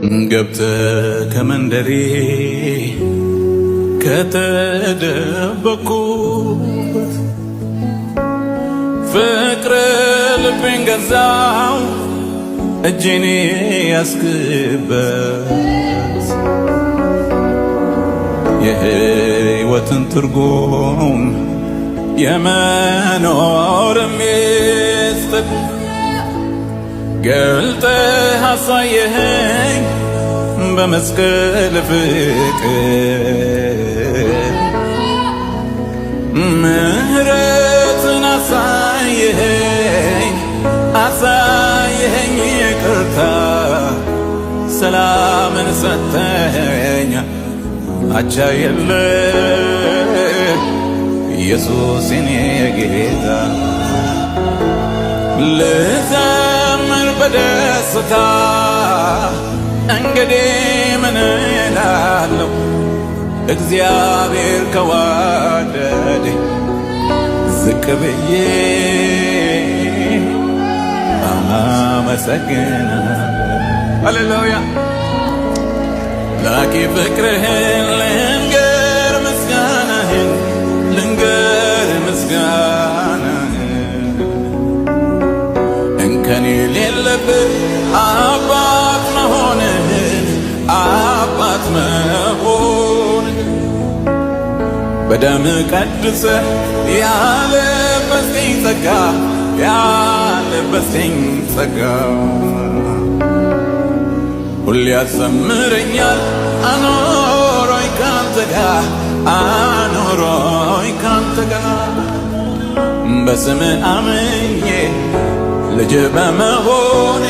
ገብተ ከመንደሬ ከተደበኩበት ፍቅር ልቤን ገዛው እጄን ያስክበት የሕይወትን ትርጉም የመኖር ሚስጥር ገልጠህ አሳየኸኝ በመስቀል ፍቅር ምሕረትን አሳየኸኝ ይቅርታ ሰላምን ሰጠኸኝ አቻ የለህ ኢየሱስ የኔ ጌታ ልዘምር በደስታ እንግዲህ ምን እላለሁ እግዚአብሔር ከወደደኝ ዝቅ ብዬ አመሰግናለሁ። ሃሌሉያ ላኪ ፍቅርህን ልንገር ምስጋናህን ልንገር ምስጋናህን እንከን የሌለብህ አባት መሆንህን አባት መሆንህን በደም ቀድሰህ ያለበስከኝ ጸጋ ያለበስከኝ ጸጋ ሁሌ ያዘምረኛል አኖሮኝ ካንተ ጋር አኖሮኝ ካንተ ጋር በስምህ አምኜ ልጅ በመሆኔ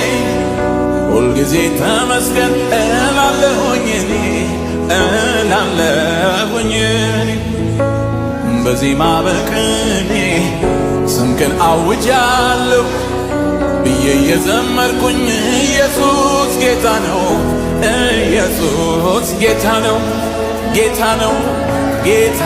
ሁልጊዜ ተመስገን እላለሁኝ እላለሁኝ በዜማ በቅኔ ስምህን አውጃለሁ ብዬ የዘመርኩኝ ኢየሱስ ጌታ ነው ኢየሱስ ጌታ ነው ጌታ ነው ጌታ